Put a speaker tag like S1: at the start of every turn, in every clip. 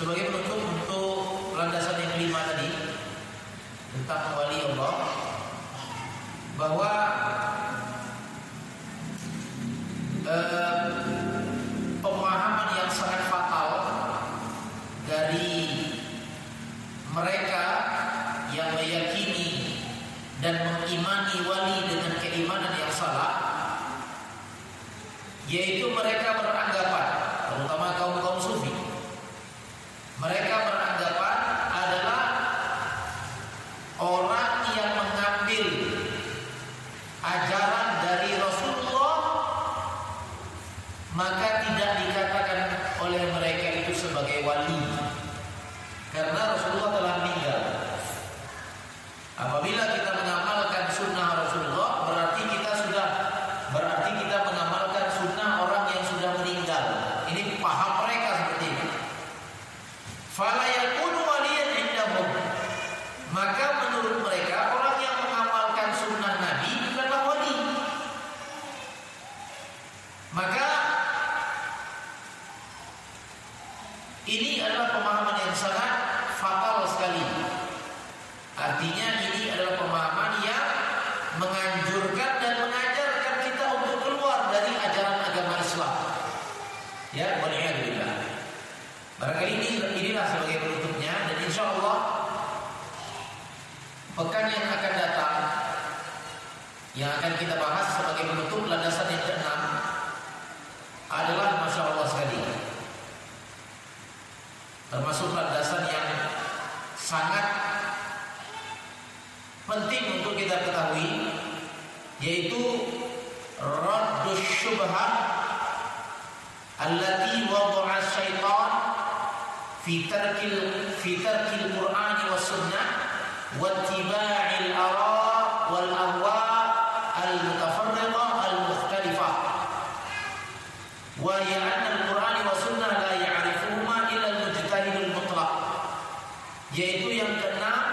S1: sebagai penutup untuk landasan yang kelima tadi tentang wali Allah, bahwa pemahaman yang sangat fatal dari mereka yang meyakini dan mengimani wali dengan keimanan yang salah, yaitu mereka beranggapan, terutama kaum sufi, mereka beranggapan adalah orang yang mengambil ajaran dari Rasulullah, maka tidak dikatakan oleh mereka itu sebagai wali, karena Rasulullah telah meninggal. Apabila kita mengamalkan sunnah Rasulullah, berarti kita mengamalkan sunnah orang yang sudah meninggal. Ini paham mereka seperti ini. Fala yakunu waliyan indahum, maka menurut mereka orang yang mengamalkan sunnah Nabi bukanlah wali. Maka ini adalah pemahaman yang sangat fatal sekali. Artinya ini adalah pemahaman yang menganjurkan dan mengajarkan kita untuk keluar dari ajaran agama Islam. Ya, waliyadzubillah. Barangkali inilah sebagai penutupnya, dan insyaallah pekan yang akan datang yang akan kita bahas sebagai penutup landasan yang keenam adalah masya Allah sekali, termasuk landasan yang sangat penting untuk kita ketahui, yaitu raddus syubhat allati wada'a syaitan fi tarkil Qur'an was sunnah wa ittiba'il ara' wal ahwa' al mutafarriqah al mukhtalifah, wa ya anna al Qur'an was sunnah la ya'rifuhuma illa al mujtahidul mutlaq, yaitu yang keenam,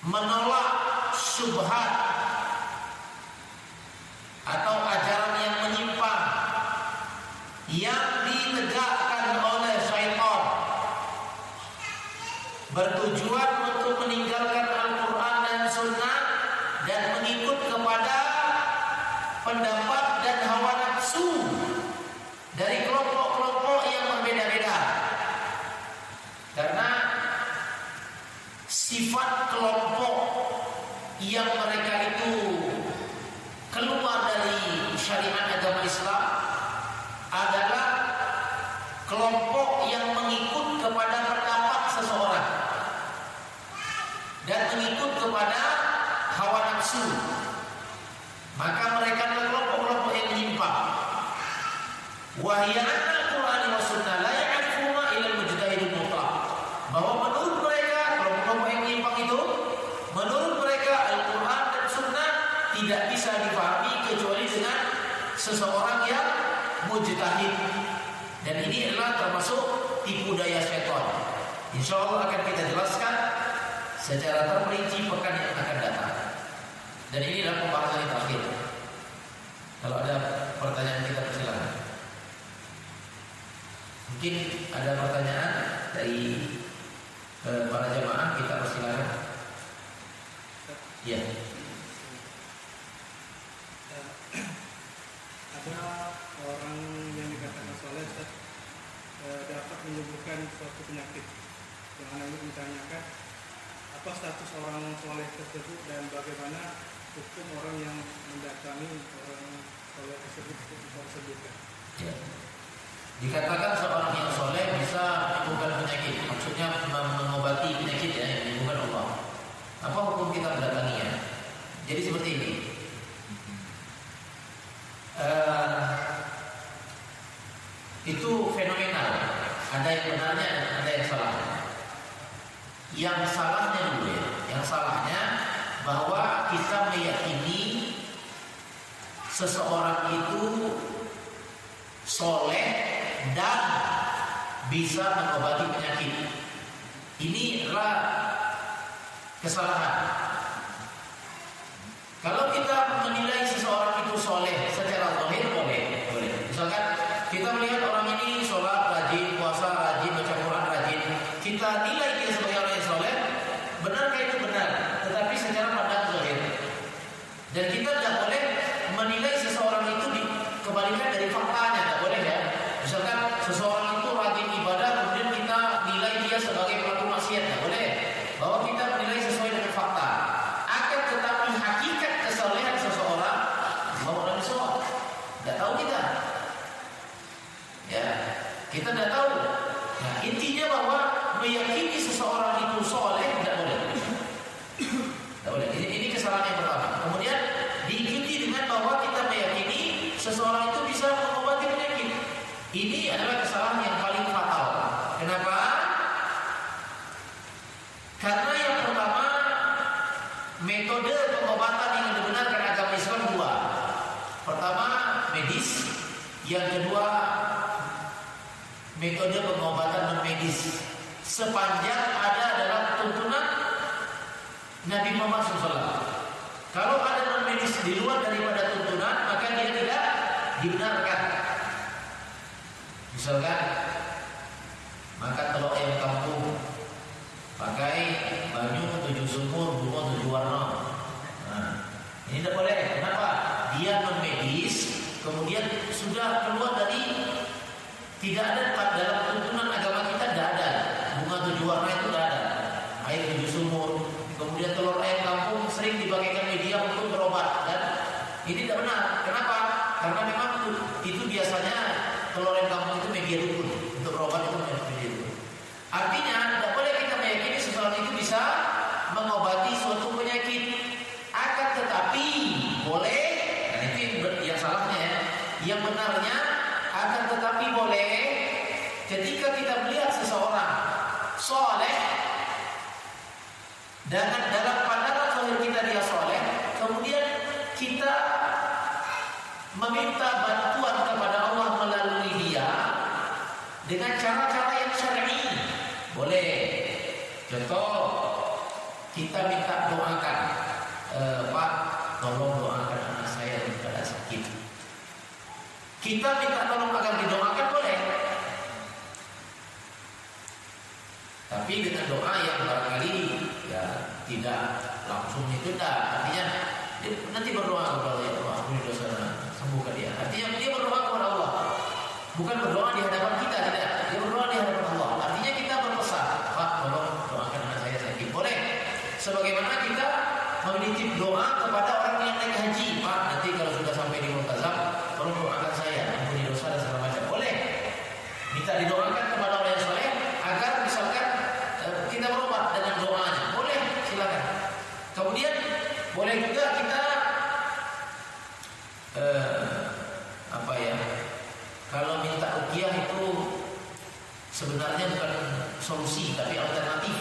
S1: menolak syubhat atau ajaran yang menyimpang yang ditegakkan oleh syaitan, bertujuan untuk meninggalkan Al-Quran dan Sunnah dan mengikut kepada pendapat dan hawa nafsu dari kelompok-kelompok yang berbeda-beda. Karena sifat kelompok yang mereka itu keluar dari syariat agama Islam adalah kelompok yang mengikut kepada pendapat seseorang dan mengikut kepada hawa nafsu. Maka mereka adalah kelompok-kelompok yang menyimpang. Wa hiya anna al-Qur'an wa sunnah la ya'rifuna illa al-mujtahidul mutlaq, bahwa menurut mereka kelompok-kelompok yang menyimpang itu, menurut mereka Al-Quran dan Sunnah tidak bisa dipahami kecuali dengan seseorang yang mujtahid. Dan ini adalah termasuk tipu daya syaitan. Insya Allah akan kita jelaskan secara terperinci pekan yang akan datang. Dan ini adalah pembahasan yang terakhir. Kalau ada pertanyaan kita persilakan. Mungkin ada pertanyaan dari para jemaah, kita persilakan. Ya.
S2: Ada orang yang dikatakan soleh dapat menyembuhkan suatu penyakit. Dengan ini ditanyakan apa status orang soleh tersebut dan bagaimana hukum orang yang mendatangi orang soleh tersebut untuk disembuhkan.
S1: Ya. Dikatakan seorang yang soleh bisa menyembuhkan penyakit, maksudnya mengobati penyakit, ya, yang menyembuhkan Allah. Apa hukum kita mendatanginya? Jadi seperti ini. Itu fenomenal. Ada yang benarnya, ada yang salahnya. Yang salahnya dulu ya. Yang salahnya bahwa kita meyakini seseorang itu soleh dan bisa mengobati penyakit. Ini adalah kesalahan. Kalau kita menilai seseorang itu soleh secara zahir boleh. Misalkan kita melihat orang ini sholat rajin, puasa Kita tidak tahu. Nah, intinya bahwa meyakini seseorang itu soleh tidak boleh. Tidak boleh. Ini kesalahan yang pertama. Kemudian diikuti dengan bahwa kita meyakini seseorang itu bisa mengobati penyakit. Ini adalah kesalahan yang paling fatal. Kenapa? Karena yang pertama, metode pengobatan yang dibenarkan agama Islam dua. Pertama, medis. Yang kedua, metode pengobatan non-medis. Sepanjang ada dalam tuntunan Nabi Muhammad SAW. Kalau ada non-medis di luar daripada tuntunan, maka dia tidak dibenarkan. Misalkan makan telur ayam kampung pakai baju 7 sumur, bunga 7 warna. Nah, ini tidak boleh. Kenapa? Dia non-medis, kemudian sudah keluar dari, tidak ada dalam tuntunan agama kita, tidak ada. Bunga 7 warna itu tidak ada. Air 7 sumur, kemudian telur ayam kampung sering dibagaikan media untuk berobat, dan ini tidak benar. Kenapa? Karena memang itu biasanya telur ayam kampung itu media dukun untuk berobat, itu media dukun. Artinya tidak boleh kita meyakini seseorang itu bisa mengobati suatu penyakit. Akan tetapi boleh, dan itu yang salahnya ya. Yang benarnya akan tetapi boleh ketika kita melihat seseorang soleh, dengan dalam pandangan zahir kita dia soleh, kemudian kita meminta bantuan kepada Allah melalui dia dengan cara-cara yang syar'i, boleh. Contoh, kita minta doakan, Pak, tolong doakan anak saya yang pada sakit. Kita minta tolong agar didoakan, boleh. Tapi dengan doa yang barangkali ya tidak langsung itu tidak. Artinya nanti berdoa kepada Allah, ampuni dosa, sembuhkan dia. Artinya dia berdoa kepada Allah, bukan berdoa di hadapan kita, tidak. Dia berdoa di hadapan Allah. Artinya kita berpesan, Pak, tolong doakan anak saya sakit, boleh. Sebagaimana kita menitip doa kepada orang yang naik haji, Pak, nanti kalau sudah sampai di Multazam, tolong doakan saya, ampuni dosa dan segala macam, boleh. Minta didoakan kepada orang yang soleh agar misalkan kita berobat dengan doanya, boleh, silakan. Kemudian boleh juga kita kalau minta ruqyah itu sebenarnya bukan solusi tapi alternatif.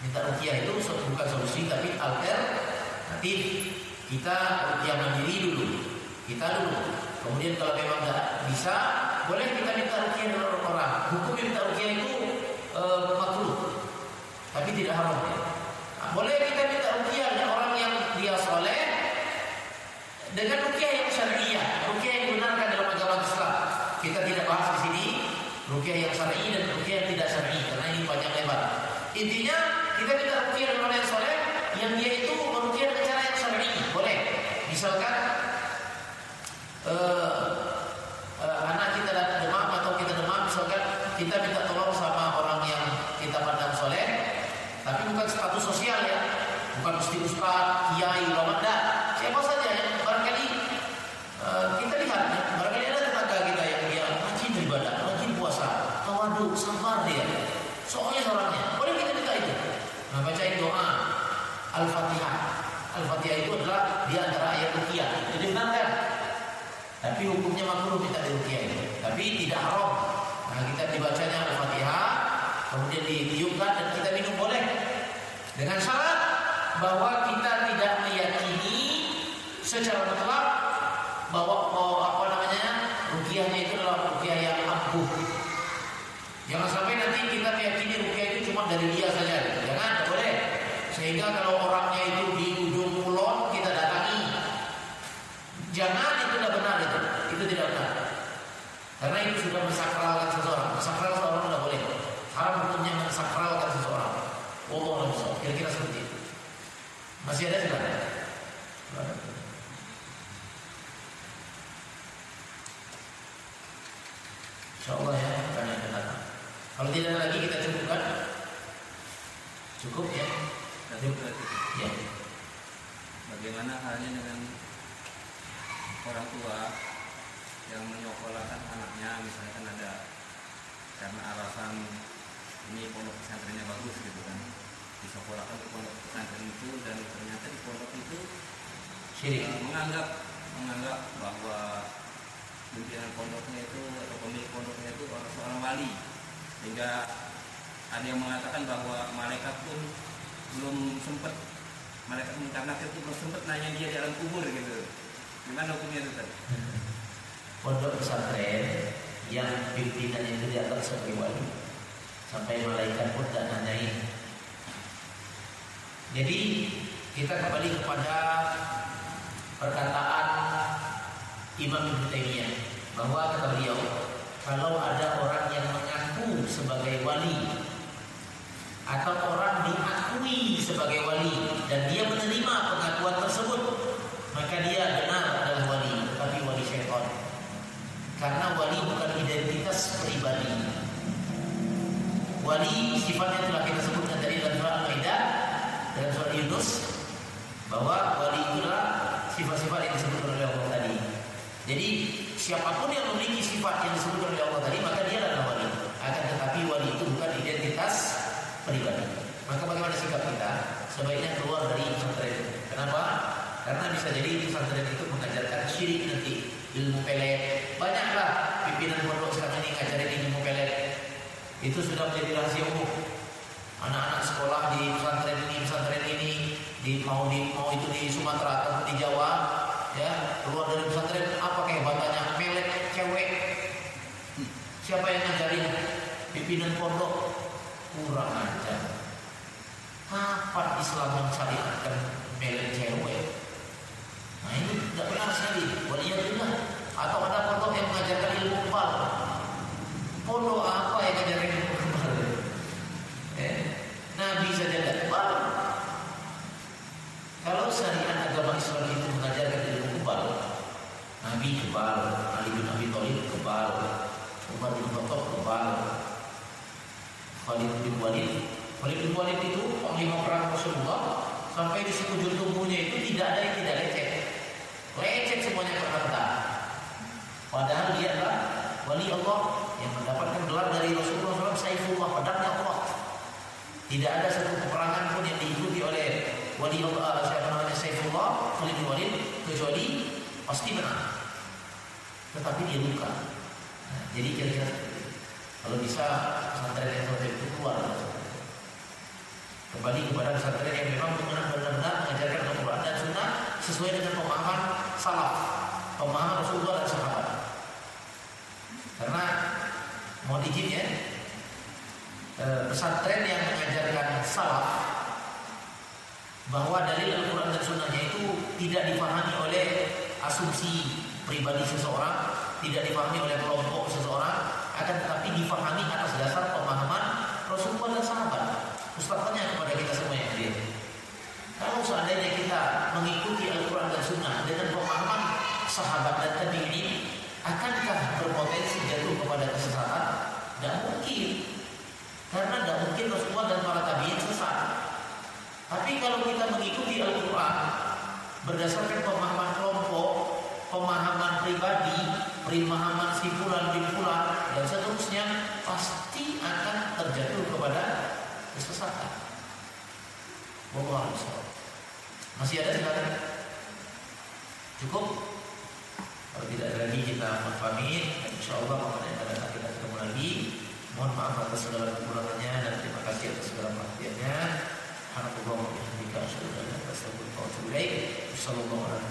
S1: Minta ruqyah itu bukan solusi tapi alternatif. Kita ruqyah mandiri dulu, kita dulu. Kemudian kalau memang tidak bisa, boleh kita minta ruqyah dari orang. Hukum minta ruqyah itu makruh, tapi tidak haram ya. Nah, boleh kita minta ruqyah dari orang yang dia soleh dengan ruqyah yang syariah, ruqyah yang dibenarkan dalam agama Islam. Kita tidak bahas di sini ruqyah yang syar'i dan ruqyah yang tidak syar'i karena ini panjang lebar. Intinya kita minta ruqyah dari orang yang soleh yang dia itu meruqyah dengan cara yang syar'i, boleh. Misalkan anak kita demam atau kita demam, misalkan kita minta tolong sama orang yang kita pandang soleh, tapi bukan status sosial ya, bukan mesti ustaz, kiai, ulama, siapa saja yang barangkali kita lihat ya, barangkali ada tetangga kita yang dia rajin beribadah, rajin puasa, tawadhu, sabar dia, soleh orangnya, boleh kita minta itu. Nah, bacain doa Al-Fatihah. Al-Fatihah itu adalah di antara ayat ruqyah, itu dibenarkan. Tapi hukumnya makruh kita diruqyah itu, tapi tidak haram. Nah, kita dibacanya Al-Fatihah, kemudian ditiupkan dan kita minum, boleh. Dengan syarat bahwa kita tidak meyakini secara mutlak bahwa ruqyahnya itu adalah ruqyah yang ampuh. Jangan sampai nanti kita meyakini ruqyah itu cuma dari dia saja. Jangan, tidak boleh. Sehingga kalau orangnya itu di ujung kulon kita datangi. Jangan, itu tidak benar itu. Itu tidak benar. Karena itu sudah mensakralkan seseorang. Mensakral seseorang tidak boleh. Haram hukumnya mensakralkan seseorang. Wallahu a'lam. Kira-kira seperti itu. Masih ada tidak? InsyaAllah ya, akan yang datang. Kalau tidak ada lagi kita cukupkan. Cukup ya.
S3: Cukup.
S1: Ya.
S3: Bagaimana halnya dengan orang tua yang menyekolahkan anaknya, misalkan ada karena alasan ini pondok pesantrennya bagus gitu kan, disekolahkan ke pondok pesantren itu, dan ternyata di pondok itu menganggap bahwa pimpinan pondoknya itu atau pemilik pondoknya itu seorang wali, sehingga ada yang mengatakan bahwa malaikat pun belum sempat, malaikat munkar-nakir itu belum sempat nanya dia di alam kubur gitu. Gimana hukumnya itu tadi?
S1: Pondok pesantren yang pimpinannya itu dianggap sebagai wali, sampai malaikat pun tak nanyain. Jadi kita kembali kepada perkataan Imam Ibnu Taimiyah bahwa kata beliau, kalau ada orang yang mengaku sebagai wali atau orang diakui sebagai wali dan dia menerima pengakuan tersebut, maka dia benar adalah wali, tetapi wali syaitan. Karena wali bukan identitas pribadi. Wali sifatnya telah kita sebutkan tadi dalam surah Al-Maidah, dalam surah Yunus, bahwa wali itulah sifat-sifat yang disebutkan oleh Allah tadi. Jadi siapapun yang memiliki sifat yang disebutkan oleh Allah tadi, maka dia adalah wali. Akan tetapi wali itu bukan identitas pribadi. Maka bagaimana sikap kita? Sebaiknya keluar dari pesantren. Kenapa? Karena bisa jadi pesantren itu mengajarkan syirik nanti, ilmu pelet. Banyaklah pimpinan pondok sekarang ini ngajarin ilmu pelet. Itu sudah menjadi rahasia umum. Anak-anak sekolah di pesantren ini, mau itu di Sumatera atau di Jawa, ya, keluar dari pesantren, apa kehebatannya? Melet cewek. Siapa yang ngajarin? Pimpinan pondok. Kurang ajar. Kapan Islam mensyariatkan melet cewek? Nah ini tidak benar sekali. Waliyadillah. Atau ada pondok yang mengajarkan ilmu kebal. Pondok apa yang mengajarkan ilmu kebal? Nabi saja tidak kebal. Kalau syariat agama Islam itu mengajarkan ilmu kebal, Nabi kebal, Ali bin Abi Thalib kebal, Umar bin Khattab kebal, Khalid bin Walid itu panglima perang Rasulullah, sampai di sekujur tubuhnya itu tidak ada yang tidak lecet semuanya kata. Padahal dia adalah wali Allah yang mendapatkan gelar dari Rasulullah SAW, Saifullah, pedangnya Allah. Tidak ada satu peperangan pun yang diikuti oleh wali Allah, siapa namanya Saifullah, Khalid bin Walid, kecuali pasti menang. Tetapi dia luka. Nah, jadi kira-kira kalau bisa pesantren yang seperti itu keluar. Kembali kepada pesantren yang memang benar-benar mengajarkan Al-Quran dan Sunnah sesuai dengan pemahaman salaf, pemahaman Rasulullah dan sahabat. Karena mohon izin ya, pesantren yang mengajarkan salaf bahwa dalil Al-Quran dan Sunnahnya itu tidak dipahami oleh asumsi pribadi seseorang, tidak dipahami oleh kelompok seseorang, akan tetapi dipahami atas dasar pemahaman Rasulullah dan sahabat. Ustaz tanya kepada kita semua yang hadir, kalau seandainya kita mengikuti Al-Quran dan Sunnah dengan pemahaman sahabat dan tabi'in, akankah berpotensi jatuh kepada kesesatan? Tidak mungkin. Karena tidak mungkin Rasulullah dan para tabi'in sesat. Tapi kalau kita mengikuti Al-Quran berdasarkan pemahaman kelompok, pemahaman pribadi, pemahaman simpulan dan seterusnya, pasti akan terjatuh kepada kesesatan. Wallahu a'lam. Masih ada silakan. Cukup? Kalau tidak ada lagi kita pamit. Insyaallah pada yang akan datang kita ketemu lagi. Mohon maaf atas segala kekurangannya dan terima kasih atas segala perhatiannya. Alhamdulillah, wa bihamdika asyhadu an la ilaha illa anta astaghfiruka wa atubu ilaik. Wassallallahu